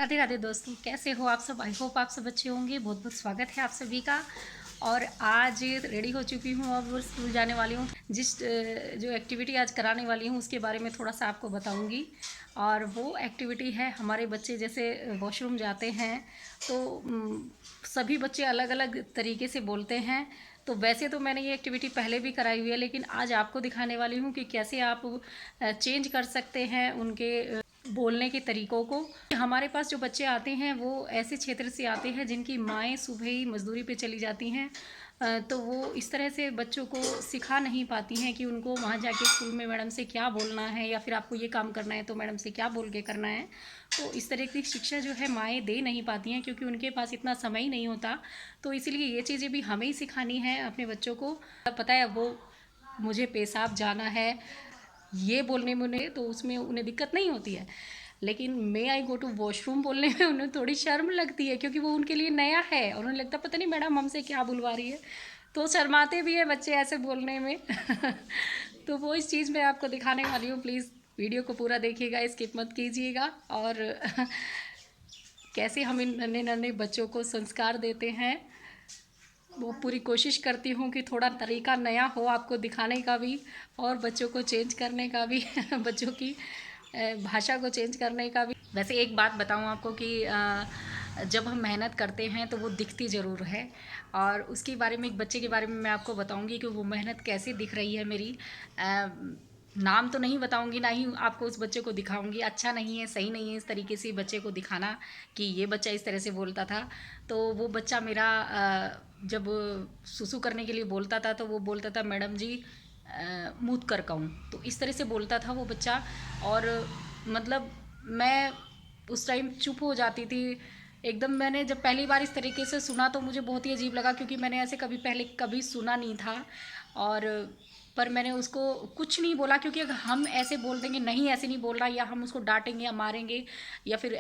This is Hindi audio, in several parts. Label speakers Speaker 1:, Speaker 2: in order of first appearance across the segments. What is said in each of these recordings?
Speaker 1: राधे राधे दोस्तों, कैसे हो आप सब। आई होप आप सब अच्छे होंगे। बहुत बहुत स्वागत है आप सभी का। और आज रेडी हो चुकी हूँ, अब स्कूल जाने वाली हूँ। जो एक्टिविटी आज कराने वाली हूँ उसके बारे में थोड़ा सा आपको बताऊँगी। और वो एक्टिविटी है, हमारे बच्चे जैसे वॉशरूम जाते हैं तो सभी बच्चे अलग अलग तरीके से बोलते हैं। तो वैसे तो मैंने ये एक्टिविटी पहले भी कराई हुई है, लेकिन आज आपको दिखाने वाली हूँ कि कैसे आप चेंज कर सकते हैं उनके बोलने के तरीक़ों को। हमारे पास जो बच्चे आते हैं वो ऐसे क्षेत्र से आते हैं जिनकी माएँ सुबह ही मज़दूरी पे चली जाती हैं, तो वो इस तरह से बच्चों को सिखा नहीं पाती हैं कि उनको वहाँ जाके स्कूल में मैडम से क्या बोलना है, या फिर आपको ये काम करना है तो मैडम से क्या बोल के करना है। तो इस तरह की शिक्षा जो है माएँ दे नहीं पाती हैं, क्योंकि उनके पास इतना समय ही नहीं होता। तो इसलिए ये चीज़ें भी हमें ही सिखानी है अपने बच्चों को। पता है वो मुझे पेशाब जाना है ये बोलने में उन्हें, तो उसमें उन्हें दिक्कत नहीं होती है, लेकिन मे आई गो टू वॉशरूम बोलने में उन्हें थोड़ी शर्म लगती है, क्योंकि वो उनके लिए नया है और उन्हें लगता पता नहीं मैडम हमसे क्या बुलवा रही है। तो शर्माते भी हैं बच्चे ऐसे बोलने में तो वो इस चीज़ में आपको दिखाने वाली हूँ। प्लीज़ वीडियो को पूरा देखिएगा, स्किप मत कीजिएगा। और कैसे हम इन नन्हे नन्हे बच्चों को संस्कार देते हैं वो पूरी कोशिश करती हूँ कि थोड़ा तरीका नया हो आपको दिखाने का भी, और बच्चों को चेंज करने का भी बच्चों की भाषा को चेंज करने का भी। वैसे एक बात बताऊँ आपको कि जब हम मेहनत करते हैं तो वो दिखती ज़रूर है, और उसके बारे में एक बच्चे के बारे में मैं आपको बताऊँगी कि वो मेहनत कैसे दिख रही है मेरी। नाम तो नहीं बताऊंगी, ना ही आपको उस बच्चे को दिखाऊंगी। अच्छा नहीं है, सही नहीं है इस तरीके से बच्चे को दिखाना कि ये बच्चा इस तरह से बोलता था। तो वो बच्चा मेरा जब सुसु करने के लिए बोलता था तो वो बोलता था मैडम जी मूत कर कहूँ, तो इस तरह से बोलता था वो बच्चा। और मतलब मैं उस टाइम चुप हो जाती थी एकदम। मैंने जब पहली बार इस तरीके से सुना तो मुझे बहुत ही अजीब लगा, क्योंकि मैंने ऐसे पहले कभी सुना नहीं था। और पर मैंने उसको कुछ नहीं बोला, क्योंकि अगर हम ऐसे बोल देंगे नहीं ऐसे नहीं बोल रहा, या हम उसको डांटेंगे या मारेंगे, या फिर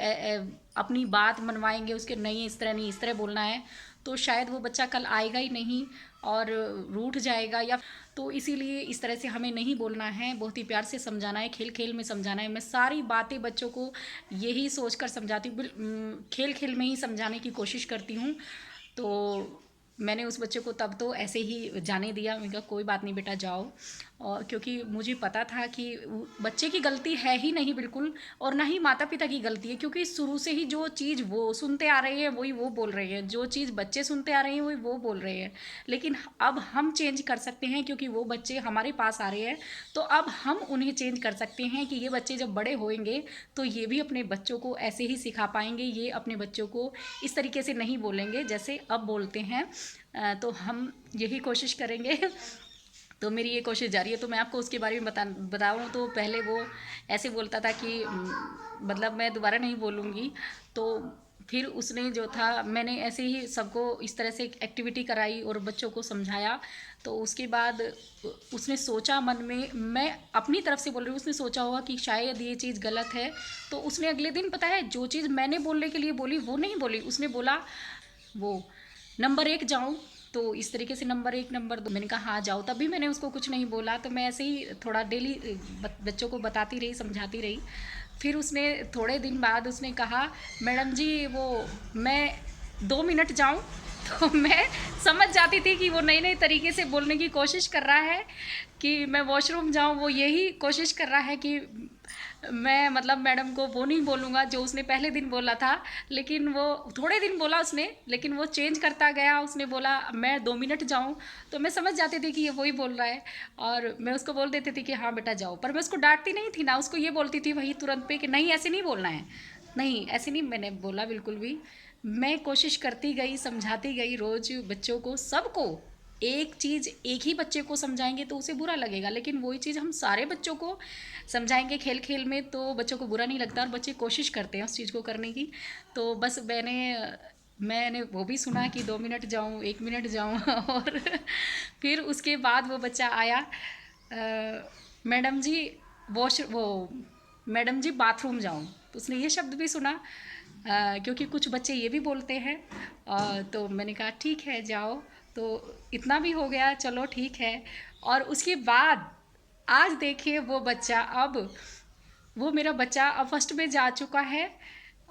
Speaker 1: अपनी बात मनवाएंगे उसके, नहीं इस तरह नहीं इस तरह बोलना है, तो शायद वो बच्चा कल आएगा ही नहीं और रूठ जाएगा। या तो इसीलिए इस तरह से हमें नहीं बोलना है, बहुत ही प्यार से समझाना है, खेल खेल में समझाना है। मैं सारी बातें बच्चों को यही सोच कर समझाती हूँ, खेल खेल में ही समझाने की कोशिश करती हूँ। तो मैंने उस बच्चे को तब तो ऐसे ही जाने दिया, मैंने कहा कोई बात नहीं बेटा जाओ। और क्योंकि मुझे पता था कि बच्चे की गलती है ही नहीं बिल्कुल, और ना ही माता पिता की गलती है, क्योंकि शुरू से ही जो चीज़ वो सुनते आ रहे हैं वही वो बोल रहे हैं, जो चीज़ बच्चे सुनते आ रहे हैं वही वो बोल रहे हैं। लेकिन अब हम चेंज कर सकते हैं, क्योंकि वो बच्चे हमारे पास आ रहे हैं, तो अब हम उन्हें चेंज कर सकते हैं कि ये बच्चे जब बड़े होंगे तो ये भी अपने बच्चों को ऐसे ही सिखा पाएंगे, ये अपने बच्चों को इस तरीके से नहीं बोलेंगे जैसे अब बोलते हैं। तो हम यही कोशिश करेंगे तो मेरी ये कोशिश जारी है। तो मैं आपको उसके बारे में बताऊँ तो पहले वो ऐसे बोलता था कि मतलब मैं दोबारा नहीं बोलूँगी। तो फिर उसने जो था, मैंने ऐसे ही सबको इस तरह से एक्टिविटी कराई और बच्चों को समझाया। तो उसके बाद उसने सोचा मन में, मैं अपनी तरफ से बोल रही हूँ, उसने सोचा होगा कि शायद ये चीज़ गलत है। तो उसने अगले दिन, पता है, जो चीज़ मैंने बोलने के लिए बोली वो नहीं बोली, उसने बोला वो नंबर 1 जाऊँ, तो इस तरीके से नंबर 1 नंबर 2, मैंने कहा हाँ जाओ। तब भी मैंने उसको कुछ नहीं बोला। तो मैं ऐसे ही थोड़ा डेली बच्चों को बताती रही, समझाती रही। फिर उसने थोड़े दिन बाद उसने कहा मैडम जी वो मैं 2 मिनट जाऊँ तो मैं समझ जाती थी कि वो नए नए तरीके से बोलने की कोशिश कर रहा है कि मैं वॉशरूम जाऊँ। वो यही कोशिश कर रहा है कि मैं मतलब मैडम को वो नहीं बोलूँगा जो उसने पहले दिन बोला था। लेकिन वो थोड़े दिन बोला उसने, लेकिन वो चेंज करता गया। उसने बोला मैं 2 मिनट जाऊँ, तो मैं समझ जाती थी कि ये वही बोल रहा है, और मैं उसको बोल देती थी कि हाँ बेटा जाओ। पर मैं उसको डांटती नहीं थी ना, उसको ये बोलती थी वही तुरंत पे कि नहीं ऐसे नहीं बोलना है, नहीं ऐसे नहीं मैंने बोला बिल्कुल भी। मैं कोशिश करती गई, समझाती गई रोज़ बच्चों को, सबको। एक चीज़ एक ही बच्चे को समझाएंगे तो उसे बुरा लगेगा, लेकिन वही चीज़ हम सारे बच्चों को समझाएंगे खेल खेल में तो बच्चों को बुरा नहीं लगता, और बच्चे कोशिश करते हैं उस चीज़ को करने की। तो बस मैंने वो भी सुना कि 2 मिनट जाऊँ, 1 मिनट जाऊँ और फिर उसके बाद वो बच्चा आया, मैडम जी मैडम जी बाथरूम जाऊँ, तो उसने ये शब्द भी सुना। क्योंकि कुछ बच्चे ये भी बोलते हैं। तो मैंने कहा ठीक है जाओ। तो इतना भी हो गया, चलो ठीक है। और उसके बाद आज देखिए वो मेरा बच्चा अब फर्स्ट में जा चुका है,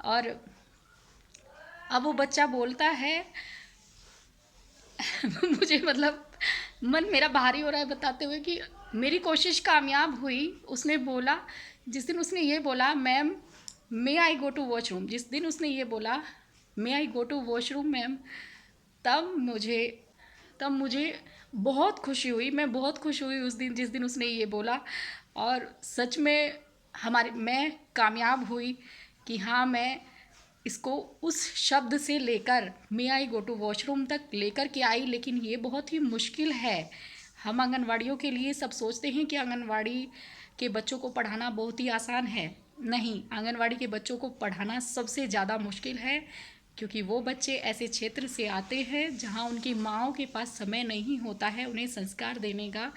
Speaker 1: और अब वो बच्चा बोलता है मुझे मतलब मन मेरा भारी हो रहा है बताते हुए कि मेरी कोशिश कामयाब हुई। उसने बोला, जिस दिन उसने ये बोला ma'am may I go to washroom, जिस दिन उसने ये बोला may I go to washroom ma'am, तब मुझे तब मुझे बहुत खुशी हुई। मैं बहुत खुश हुई उस दिन, जिस दिन उसने ये बोला। और सच में मैं कामयाब हुई कि हाँ, मैं इसको उस शब्द से लेकर मे आई गो टू वॉशरूम तक लेकर के आई। लेकिन ये बहुत ही मुश्किल है। हम आंगनवाड़ियों के लिए सब सोचते हैं कि आंगनवाड़ी के बच्चों को पढ़ाना बहुत ही आसान है। नहीं, आंगनवाड़ी के बच्चों को पढ़ाना सबसे ज़्यादा मुश्किल है, क्योंकि वो बच्चे ऐसे क्षेत्र से आते हैं जहाँ उनकी माँओं के पास समय नहीं होता है उन्हें संस्कार देने का,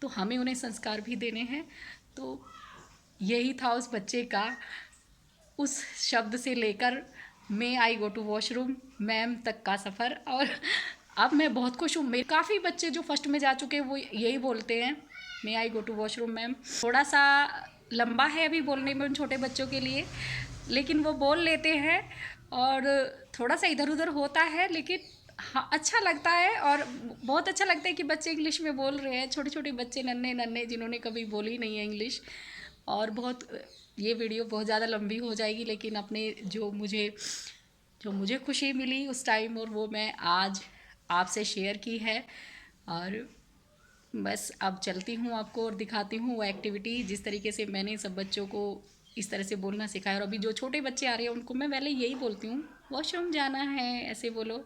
Speaker 1: तो हमें उन्हें संस्कार भी देने हैं। तो यही था उस बच्चे का उस शब्द से लेकर मे I go to washroom ma'am तक का सफ़र। और अब मैं बहुत खुश हूँ। मेरे काफ़ी बच्चे जो फर्स्ट में जा चुके हैं वो यही बोलते हैं मे I go to washroom ma'am. थोड़ा सा लंबा है अभी बोलने में उन छोटे बच्चों के लिए, लेकिन वो बोल लेते हैं। और थोड़ा सा इधर उधर होता है, लेकिन हाँ, अच्छा लगता है। और बहुत अच्छा लगता है कि बच्चे इंग्लिश में बोल रहे हैं, छोटे छोटे बच्चे नन्हे नन्हे जिन्होंने कभी बोली नहीं है इंग्लिश। और बहुत ये वीडियो बहुत ज़्यादा लंबी हो जाएगी, लेकिन अपने जो मुझे खुशी मिली उस टाइम, और वो मैं आज आपसे शेयर की है। और बस अब चलती हूँ आपको और दिखाती हूँ वो एक्टिविटी, जिस तरीके से मैंने सब बच्चों को इस तरह से बोलना सिखाया। और अभी जो छोटे बच्चे आ रहे हैं उनको मैं पहले यही बोलती हूँ, वॉशरूम जाना है ऐसे बोलो,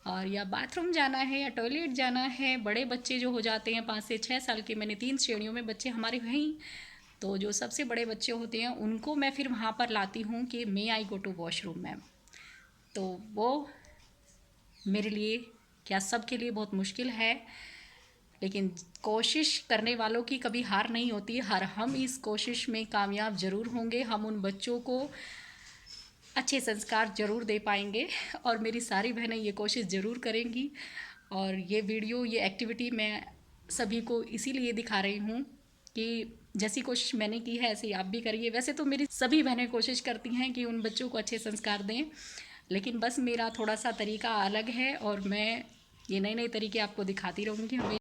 Speaker 1: और या बाथरूम जाना है या टॉयलेट जाना है। बड़े बच्चे जो हो जाते हैं 5 से 6 साल के, मैंने 3 श्रेणियों में बच्चे हमारे वहीं, तो जो सबसे बड़े बच्चे होते हैं उनको मैं फिर वहाँ पर लाती हूँ कि मे I go to washroom ma'am. तो वो मेरे लिए क्या सबके लिए बहुत मुश्किल है, लेकिन कोशिश करने वालों की कभी हार नहीं होती। हम इस कोशिश में कामयाब ज़रूर होंगे। हम उन बच्चों को अच्छे संस्कार ज़रूर दे पाएंगे, और मेरी सारी बहनें ये कोशिश ज़रूर करेंगी। और ये वीडियो, ये एक्टिविटी मैं सभी को इसीलिए दिखा रही हूँ कि जैसी कोशिश मैंने की है ऐसे ही आप भी करिए। वैसे तो मेरी सभी बहनें कोशिश करती हैं कि उन बच्चों को अच्छे संस्कार दें, लेकिन बस मेरा थोड़ा सा तरीका अलग है, और मैं ये नए नए तरीके आपको दिखाती रहूँगी। हमें